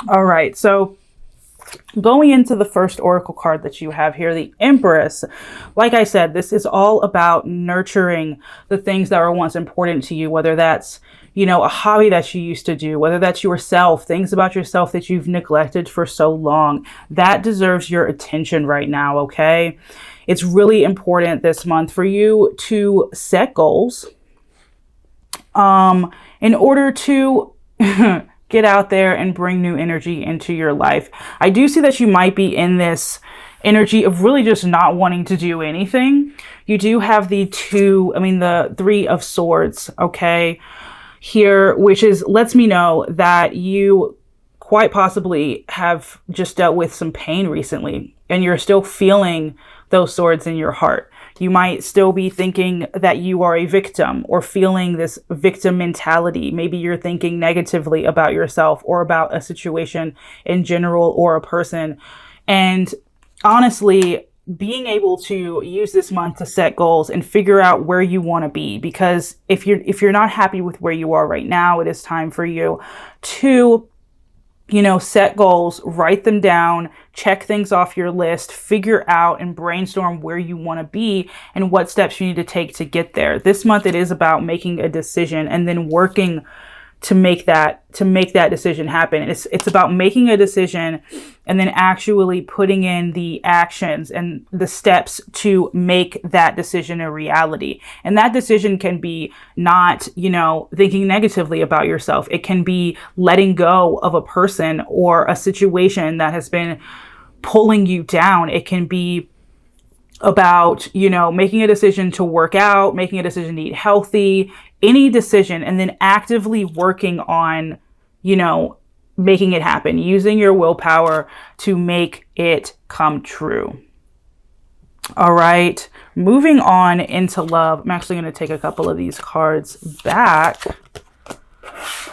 All right, so going into the first oracle card that you have here, the Empress. Like I said, this is all about nurturing the things that were once important to you, whether that's, a hobby that you used to do, whether that's yourself, things about yourself that you've neglected for so long. That deserves your attention right now, okay? It's really important this month for you to set goals in order to get out there and bring new energy into your life. I do see that you might be in this energy of really just not wanting to do anything. You do have the Three of Swords, okay, here, which lets me know that you quite possibly have just dealt with some pain recently, and you're still feeling those swords in your heart. You might still be thinking that you are a victim or feeling this victim mentality. Maybe you're thinking negatively about yourself or about a situation in general or a person. And honestly, being able to use this month to set goals and figure out where you want to be, because if you're not happy with where you are right now, it is time for you to set goals, write them down, check things off your list, figure out and brainstorm where you want to be and what steps you need to take to get there. This month, it is about making a decision and then working to make that decision happen. It's about making a decision and then actually putting in the actions and the steps to make that decision a reality. And that decision can be not, thinking negatively about yourself. It can be letting go of a person or a situation that has been pulling you down. It can be about, making a decision to work out, making a decision to eat healthy, any decision, and then actively working on, making it happen, using your willpower to make it come true. All right, moving on into love. I'm actually going to take a couple of these cards back.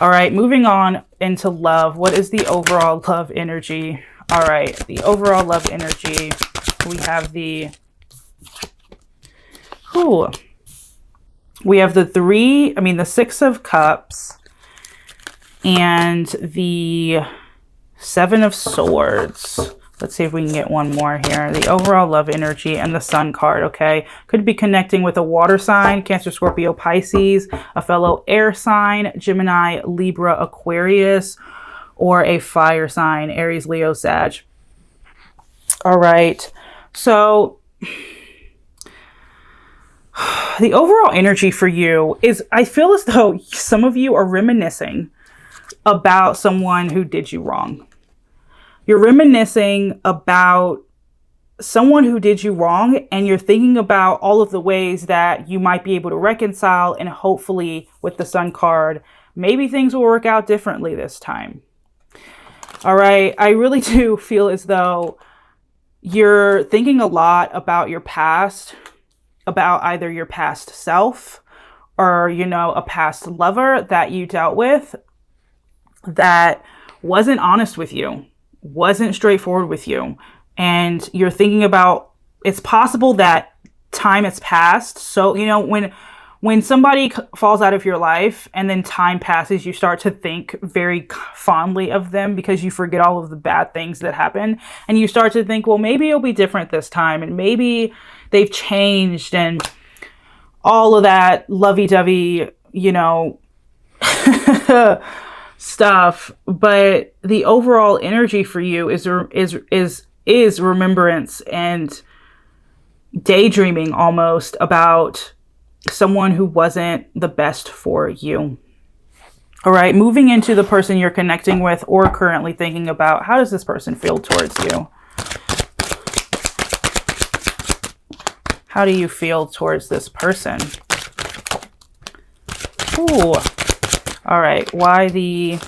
All right, moving on into love. What is the overall love energy? All right, the overall love energy. We have the the Six of Cups and the Seven of Swords. Let's see if we can get one more here. The overall love energy and the Sun card, okay? Could be connecting with a water sign, Cancer, Scorpio, Pisces, a fellow air sign, Gemini, Libra, Aquarius, or a fire sign, Aries, Leo, Sag. All right. So the overall energy for you is, I feel as though some of you are reminiscing about someone who did you wrong. You're reminiscing about someone who did you wrong, and you're thinking about all of the ways that you might be able to reconcile, and hopefully with the Sun card, maybe things will work out differently this time. All right. I really do feel as though you're thinking a lot about your past, about either your past self or, a past lover that you dealt with that wasn't honest with you, wasn't straightforward with you. And you're thinking about, it's possible that time has passed. So, when somebody falls out of your life and then time passes, you start to think very fondly of them because you forget all of the bad things that happen. And you start to think, well, maybe it'll be different this time. And maybe they've changed and all of that lovey-dovey, stuff. But the overall energy for you is remembrance and daydreaming almost about someone who wasn't the best for you. All right, moving into the person you're connecting with or currently thinking about. How does this person feel towards you? How do you feel towards this person? Ooh. All right, why the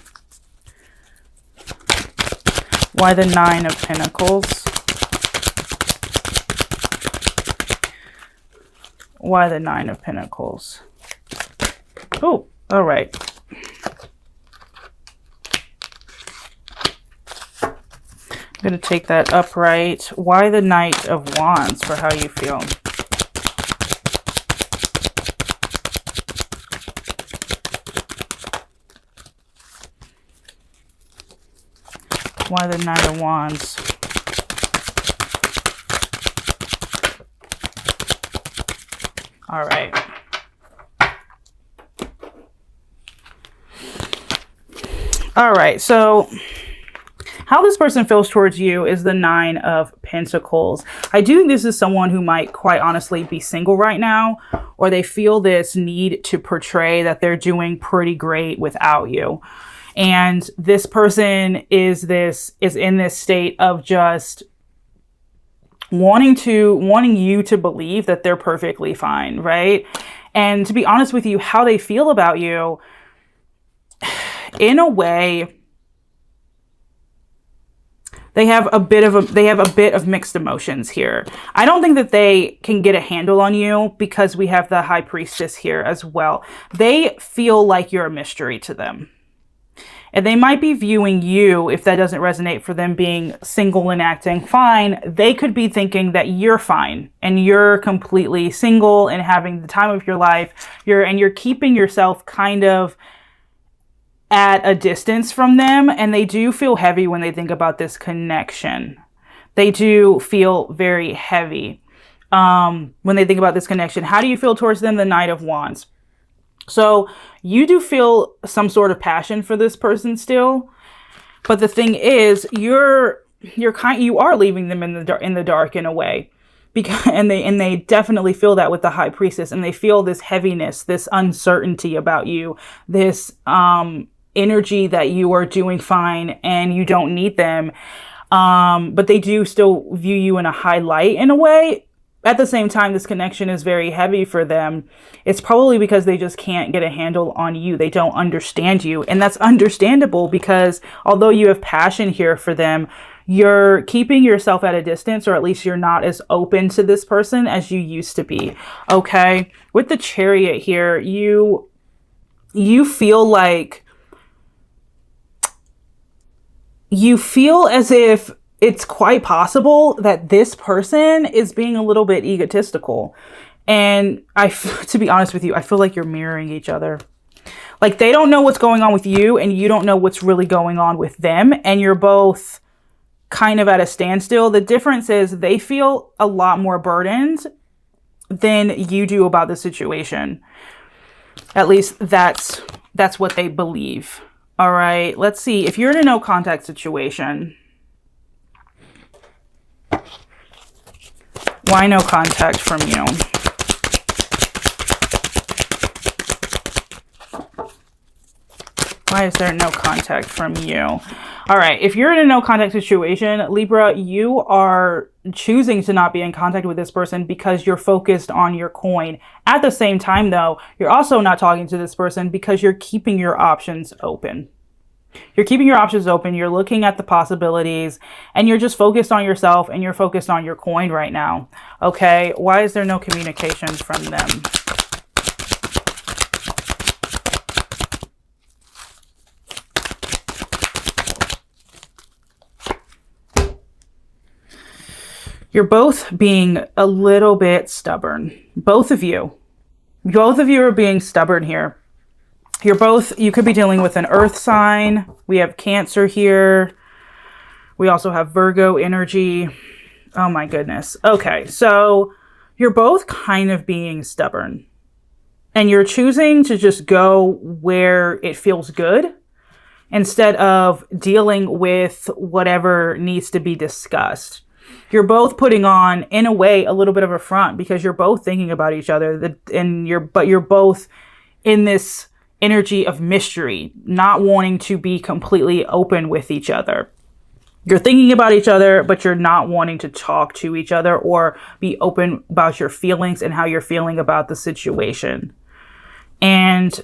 Nine of Pentacles? Why the Nine of Pentacles? Oh, all right. I'm going to take that upright. Why the Knight of Wands for how you feel? Why the Knight of Wands? All right. All right, so how this person feels towards you is the Nine of Pentacles. I do think this is someone who might quite honestly be single right now, or they feel this need to portray that they're doing pretty great without you. And this person is in this state of just wanting you to believe that they're perfectly fine, right? And to be honest with you, how they feel about you, in a way, they have a bit of mixed emotions here. I don't think that they can get a handle on you because we have the High Priestess here as well. They feel like you're a mystery to them. And they might be viewing you, if that doesn't resonate for them being single and acting fine, they could be thinking that you're fine and you're completely single and having the time of your life. You're keeping yourself kind of at a distance from them, and they do feel heavy when they think about this connection. They do feel very heavy when they think about this connection. How do you feel towards them? The Knight of Wands. So you do feel some sort of passion for this person still, but the thing is, you are leaving them in the dark in a way, because and they definitely feel that with the High Priestess, and they feel this heaviness, this uncertainty about you, this energy that you are doing fine and you don't need them, but they do still view you in a high light in a way. At the same time, this connection is very heavy for them. It's probably because they just can't get a handle on you. They don't understand you, and that's understandable, because although you have passion here for them, you're keeping yourself at a distance, or at least you're not as open to this person as you used to be. Okay, with the Chariot here, you feel like you feel as if it's quite possible that this person is being a little bit egotistical. And to be honest with you, I feel like you're mirroring each other. Like, they don't know what's going on with you, and you don't know what's really going on with them. And you're both kind of at a standstill. The difference is they feel a lot more burdened than you do about the situation. At least that's what they believe. All right, let's see. If you're in a no contact situation, why no contact from you? Why is there no contact from you? All right, if you're in a no contact situation, Libra, you are choosing to not be in contact with this person because you're focused on your coin. At the same time, though, you're also not talking to this person because you're keeping your options open. You're keeping your options open. You're looking at the possibilities, and you're just focused on yourself, and you're focused on your coin right now. Okay, why is there no communication from them? You're both being a little bit stubborn. Both of you are being stubborn here. You could be dealing with an earth sign. We have Cancer here. We also have Virgo energy. Oh my goodness. Okay, so you're both kind of being stubborn, and you're choosing to just go where it feels good instead of dealing with whatever needs to be discussed. You're both putting on, in a way, a little bit of a front, because you're both thinking about each other, but you're both in this energy of mystery, not wanting to be completely open with each other. You're thinking about each other, but you're not wanting to talk to each other or be open about your feelings and how you're feeling about the situation. And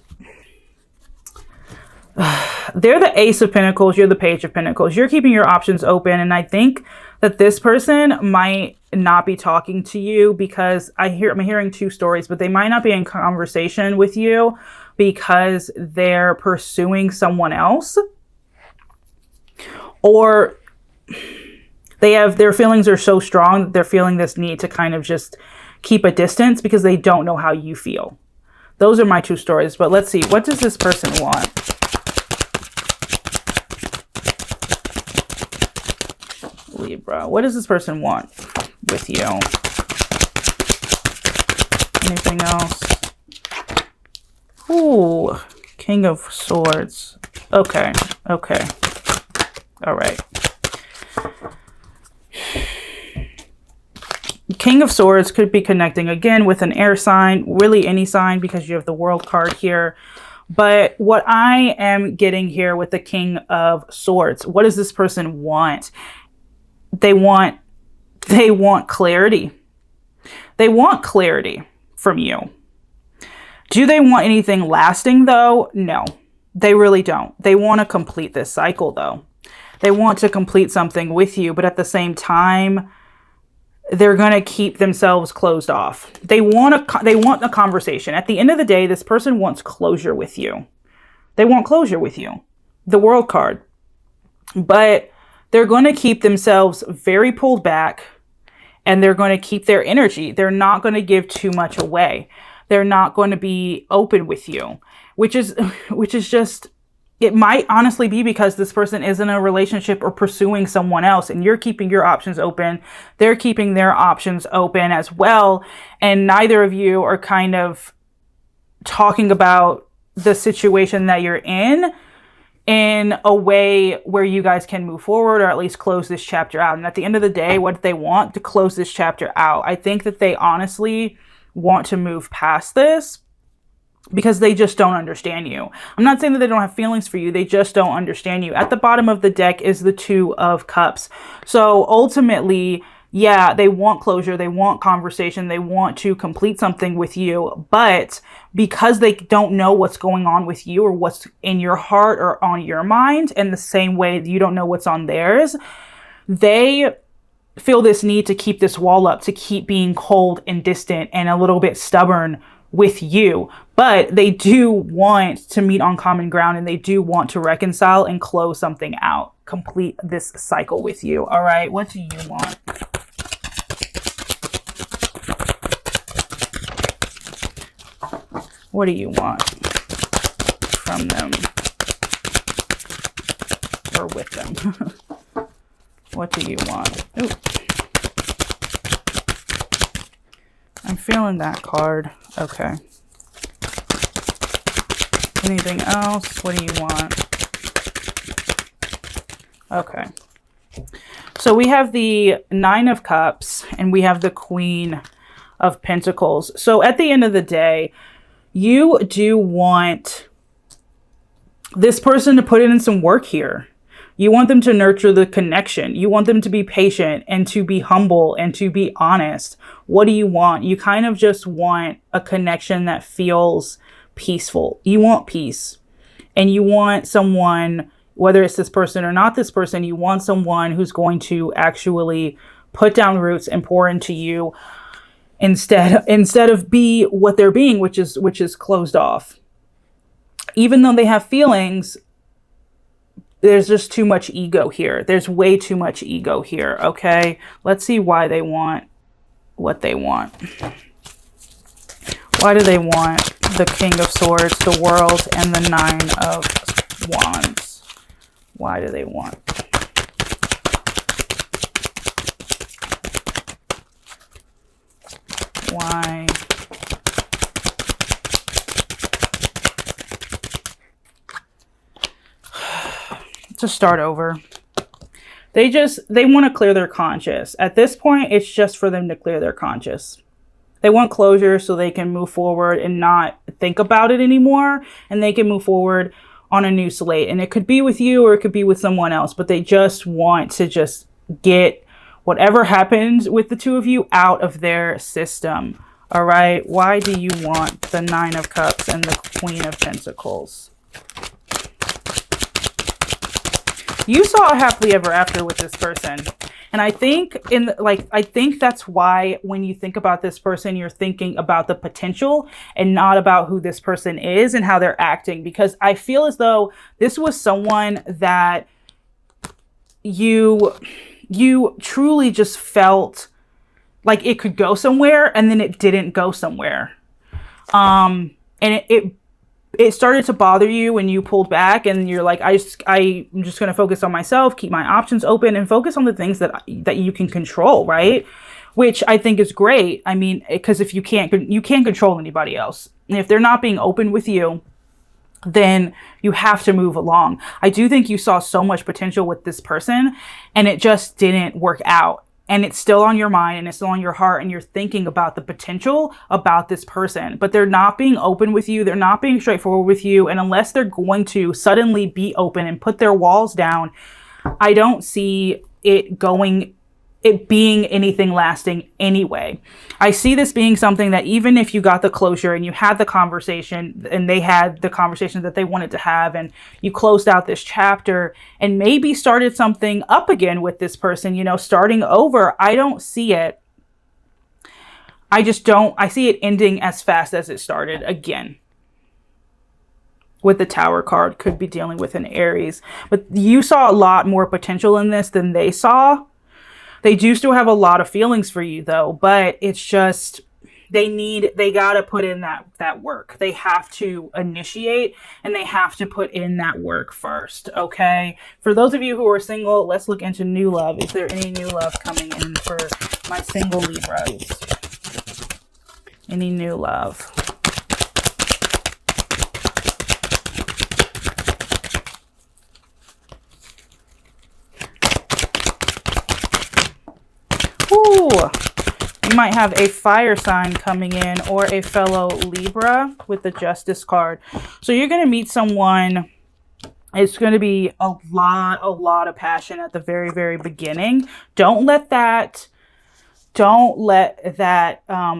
they're the Ace of Pentacles, you're the Page of Pentacles. You're keeping your options open, and I think that this person might not be talking to you because I'm hearing two stories, but they might not be in conversation with you because they're pursuing someone else, or their feelings are so strong that they're feeling this need to kind of just keep a distance because they don't know how you feel. Those are my two stories, but let's see. What does this person want? Libra. What does this person want with you? Anything else? Ooh, King of Swords. Okay, okay. All right. King of Swords could be connecting again with an air sign, really any sign, because you have the World card here. But what I am getting here with the King of Swords, what does this person want? They want clarity. They want clarity from you. Do they want anything lasting though? No, they really don't. They want to complete this cycle though. They want to complete something with you, but at the same time, they're going to keep themselves closed off. They want a conversation. At the end of the day, this person wants closure with you. They want closure with you. The World card. But they're going to keep themselves very pulled back, and they're going to keep their energy. They're not going to give too much away. They're not going to be open with you, which is just, it might honestly be because this person is in a relationship or pursuing someone else, and you're keeping your options open. They're keeping their options open as well. And neither of you are kind of talking about the situation that you're in a way where you guys can move forward, or at least close this chapter out. And at the end of the day, what they want to close this chapter out. I think that they honestly want to move past this, because they just don't understand you. I'm not saying that they don't have feelings for you. They just don't understand you. At the bottom of the deck is the Two of Cups. So ultimately, yeah, they want closure. They want conversation. They want to complete something with you. But because they don't know what's going on with you, or what's in your heart or on your mind, in the same way you don't know what's on theirs, they feel this need to keep this wall up, to keep being cold and distant and a little bit stubborn with you. But they do want to meet on common ground, and they do want to reconcile and close something out, complete this cycle with you. All right, what do you want? What do you want from them, or with them? What do you want? Ooh. I'm feeling that card. Okay. Anything else? What do you want? Okay. So we have the Nine of Cups, and we have the Queen of Pentacles. So at the end of the day, you do want this person to put in some work here. You want them to nurture the connection. You want them to be patient and to be humble and to be honest. What do you want? You kind of just want a connection that feels peaceful. You want peace. And you want someone, whether it's this person or not this person, you want someone who's going to actually put down roots and pour into you instead of be what they're being, which is closed off. Even though they have feelings, there's just too much ego here. There's way too much ego here, okay? Let's see why they want what they want. Why do they want the King of Swords, the World, and the Nine of Wands? Why do they want? Why? To start over. They want to clear their conscience. At this point, it's just for them to clear their conscience. They want closure so they can move forward and not think about it anymore, and they can move forward on a new slate. And it could be with you, or it could be with someone else, but they just want to just get whatever happened with the two of you out of their system. All right. Why do you want the Nine of Cups and the Queen of Pentacles? You saw a happily ever after with this person. And I think I think that's why when you think about this person, you're thinking about the potential and not about who this person is and how they're acting. Because I feel as though this was someone that you truly just felt like it could go somewhere, and then it didn't go somewhere. And it started to bother you when you pulled back and you're like, I'm just going to focus on myself, keep my options open, and focus on the things that you can control, right? Which I think is great. I mean, because if you can't control anybody else. And if they're not being open with you, then you have to move along. I do think you saw so much potential with this person and it just didn't work out. And it's still on your mind and it's still on your heart and you're thinking about the potential about this person, but they're not being open with you. They're not being straightforward with you. And unless they're going to suddenly be open and put their walls down, I don't see it being anything lasting anyway. I see this being something that even if you got the closure and you had the conversation and they had the conversation that they wanted to have and you closed out this chapter and maybe started something up again with this person, you know, starting over, I don't see it. I see it ending as fast as it started again. With the Tower card, could be dealing with an Aries. But you saw a lot more potential in this than they saw. They do still have a lot of feelings for you though, but it's just, they got to put in that work. They have to initiate and they have to put in that work first. Okay. For those of you who are single, let's look into new love. Is there any new love coming in for my single Libras? Any new love? Ooh, you might have a fire sign coming in or a fellow Libra with the Justice card. So you're going to meet someone. It's going to be a lot of passion at the very, very beginning. Don't let that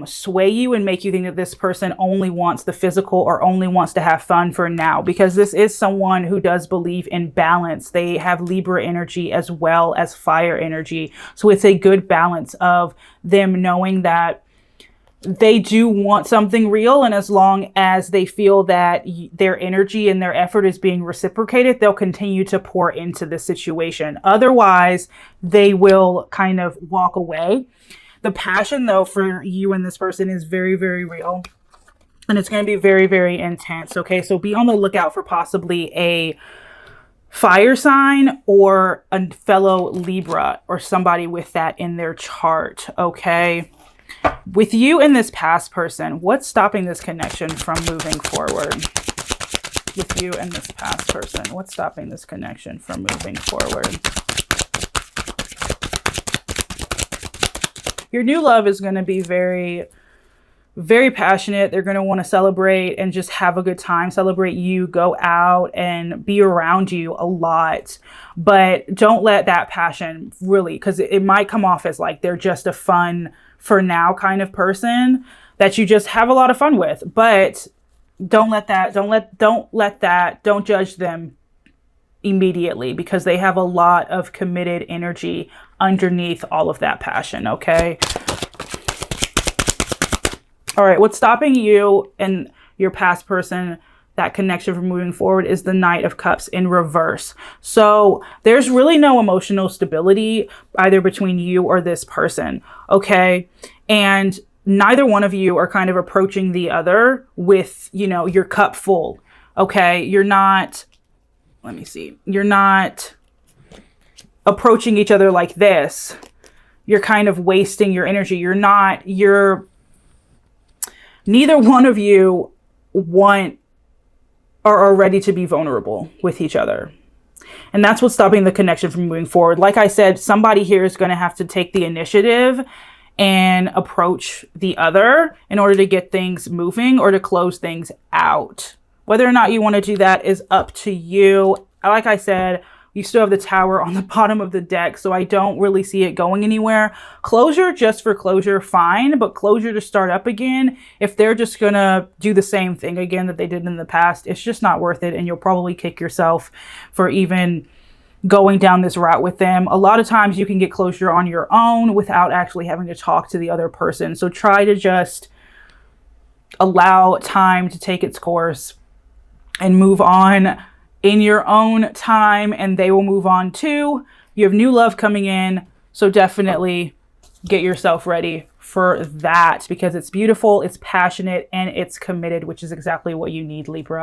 sway you and make you think that this person only wants the physical or only wants to have fun for now, because this is someone who does believe in balance. They have Libra energy as well as fire energy. So it's a good balance of them knowing that they do want something real. And as long as they feel that their energy and their effort is being reciprocated, they'll continue to pour into the situation. Otherwise, they will kind of walk away. The passion, though, for you and this person is very, very real. And it's going to be very, very intense. Okay, so be on the lookout for possibly a fire sign or a fellow Libra or somebody with that in their chart. Okay, with you and this past person, what's stopping this connection from moving forward? With you and this past person, what's stopping this connection from moving forward? Your new love is going to be very, very passionate. They're going to want to celebrate and just have a good time, celebrate you, go out and be around you a lot. But don't let that passion really, because it might come off as like they're just a fun for now kind of person that you just have a lot of fun with. But don't judge them immediately, because they have a lot of committed energy underneath all of that passion. Okay. All right. What's stopping you and your past person, that connection from moving forward, is the Knight of Cups in reverse. So there's really no emotional stability either between you or this person. Okay. And neither one of you are kind of approaching the other with, you know, your cup full. Okay. You're not approaching each other like this. You're kind of wasting your energy. Neither one of you are ready to be vulnerable with each other. And that's what's stopping the connection from moving forward. Like I said, somebody here is going to have to take the initiative and approach the other in order to get things moving or to close things out. Whether or not you want to do that is up to you. Like I said, you still have the Tower on the bottom of the deck, so I don't really see it going anywhere. Closure just for closure, fine, but closure to start up again, if they're just going to do the same thing again that they did in the past, it's just not worth it, and you'll probably kick yourself for even going down this route with them. A lot of times you can get closure on your own without actually having to talk to the other person, so try to just allow time to take its course and move on in your own time, and they will move on too. You have new love coming in, so definitely get yourself ready for that, because it's beautiful, it's passionate, and it's committed, which is exactly what you need, Libra.